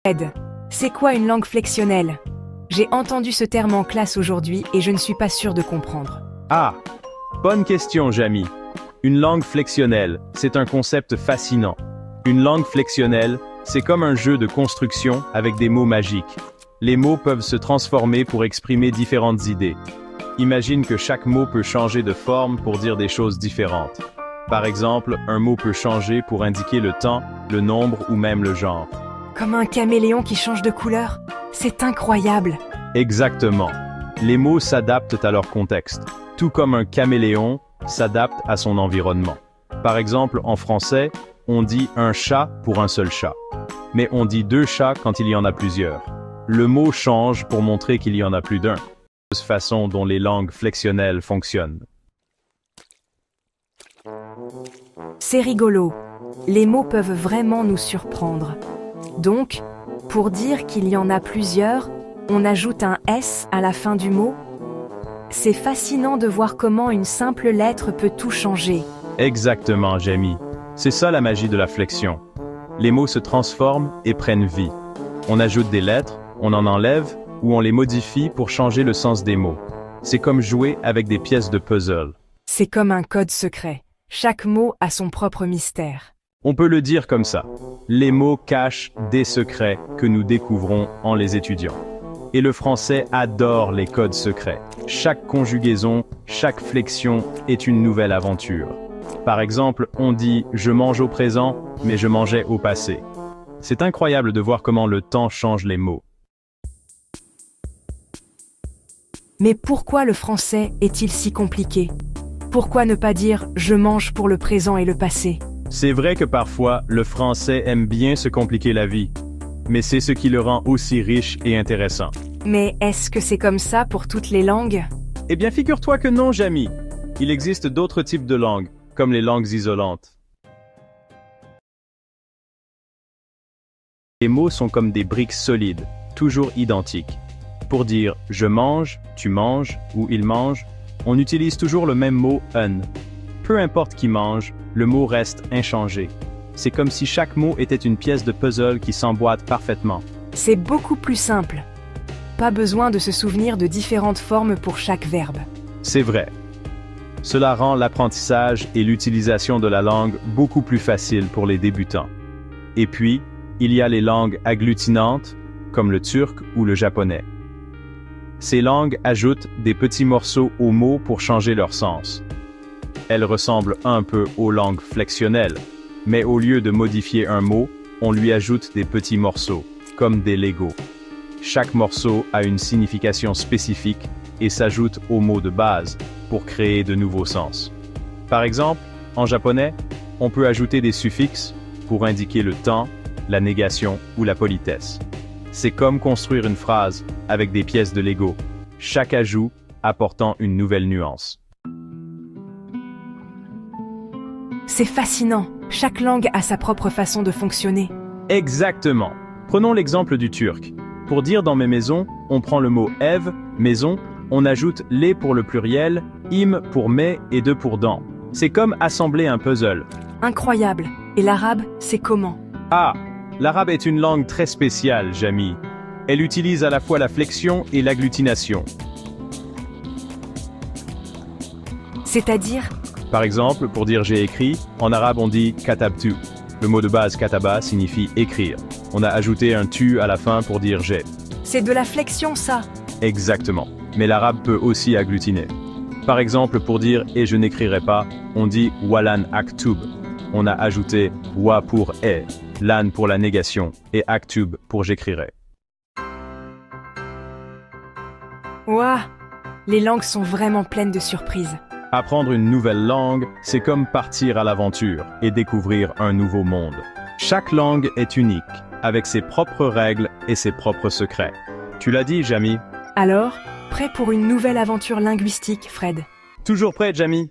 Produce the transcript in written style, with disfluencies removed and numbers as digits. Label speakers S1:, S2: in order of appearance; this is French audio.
S1: Fred, c'est quoi une langue flexionnelle? J'ai entendu ce terme en classe aujourd'hui et je ne suis pas sûr de comprendre.
S2: Ah, bonne question, Jamy. Une langue flexionnelle, c'est un concept fascinant. Une langue flexionnelle, c'est comme un jeu de construction avec des mots magiques. Les mots peuvent se transformer pour exprimer différentes idées. Imagine que chaque mot peut changer de forme pour dire des choses différentes. Par exemple, un mot peut changer pour indiquer le temps, le nombre ou même le genre.
S1: Comme un caméléon qui change de couleur? C'est incroyable!
S2: Exactement. Les mots s'adaptent à leur contexte, tout comme un caméléon s'adapte à son environnement. Par exemple, en français, on dit un chat pour un seul chat. Mais on dit deux chats quand il y en a plusieurs. Le mot change pour montrer qu'il y en a plus d'un. C'est la façon dont les langues flexionnelles fonctionnent.
S1: C'est rigolo. Les mots peuvent vraiment nous surprendre. Donc, pour dire qu'il y en a plusieurs, on ajoute un S à la fin du mot. C'est fascinant de voir comment une simple lettre peut tout changer.
S2: Exactement, Jamy. C'est ça la magie de la flexion. Les mots se transforment et prennent vie. On ajoute des lettres, on en enlève, ou on les modifie pour changer le sens des mots. C'est comme jouer avec des pièces de puzzle.
S1: C'est comme un code secret. Chaque mot a son propre mystère.
S2: On peut le dire comme ça. Les mots cachent des secrets que nous découvrons en les étudiant. Et le français adore les codes secrets. Chaque conjugaison, chaque flexion est une nouvelle aventure. Par exemple, on dit « je mange au présent », mais je mangeais au passé. C'est incroyable de voir comment le temps change les mots.
S1: Mais pourquoi le français est-il si compliqué? Pourquoi ne pas dire « je mange pour le présent et le passé » ?
S2: C'est vrai que parfois, le français aime bien se compliquer la vie. Mais c'est ce qui le rend aussi riche et intéressant.
S1: Mais est-ce que c'est comme ça pour toutes les langues?
S2: Eh bien, figure-toi que non, Jamy. Il existe d'autres types de langues, comme les langues isolantes. Les mots sont comme des briques solides, toujours identiques. Pour dire « je mange »,« tu manges » ou « il mange », on utilise toujours le même mot « un ». Peu importe qui mange, le mot reste inchangé. C'est comme si chaque mot était une pièce de puzzle qui s'emboîte parfaitement.
S1: C'est beaucoup plus simple. Pas besoin de se souvenir de différentes formes pour chaque verbe.
S2: C'est vrai. Cela rend l'apprentissage et l'utilisation de la langue beaucoup plus facile pour les débutants. Et puis, il y a les langues agglutinantes, comme le turc ou le japonais. Ces langues ajoutent des petits morceaux aux mots pour changer leur sens. Elles ressemblent un peu aux langues flexionnelles, mais au lieu de modifier un mot, on lui ajoute des petits morceaux, comme des Legos. Chaque morceau a une signification spécifique et s'ajoute au mot de base pour créer de nouveaux sens. Par exemple, en japonais, on peut ajouter des suffixes pour indiquer le temps, la négation ou la politesse. C'est comme construire une phrase avec des pièces de Lego, chaque ajout apportant une nouvelle nuance.
S1: C'est fascinant. Chaque langue a sa propre façon de fonctionner.
S2: Exactement. Prenons l'exemple du turc. Pour dire dans mes maisons, on prend le mot ev, maison, on ajoute les pour le pluriel, im pour mes et de pour dans. C'est comme assembler un puzzle.
S1: Incroyable. Et l'arabe, c'est comment?
S2: Ah, l'arabe est une langue très spéciale, Jamy. Elle utilise à la fois la flexion et l'agglutination.
S1: C'est-à-dire?
S2: Par exemple, pour dire j'ai écrit, en arabe on dit katabtu. Le mot de base kataba signifie écrire. On a ajouté un tu à la fin pour dire j'ai.
S1: C'est de la flexion, ça?
S2: Exactement. Mais l'arabe peut aussi agglutiner. Par exemple, pour dire et je n'écrirai pas, on dit walan aktub. On a ajouté wa pour et, lan pour la négation et aktub pour j'écrirai.
S1: Ouah! Les langues sont vraiment pleines de surprises.
S2: Apprendre une nouvelle langue, c'est comme partir à l'aventure et découvrir un nouveau monde. Chaque langue est unique, avec ses propres règles et ses propres secrets. Tu l'as dit, Jamy.
S1: Alors, prêt pour une nouvelle aventure linguistique, Fred?
S2: Toujours prêt, Jamy.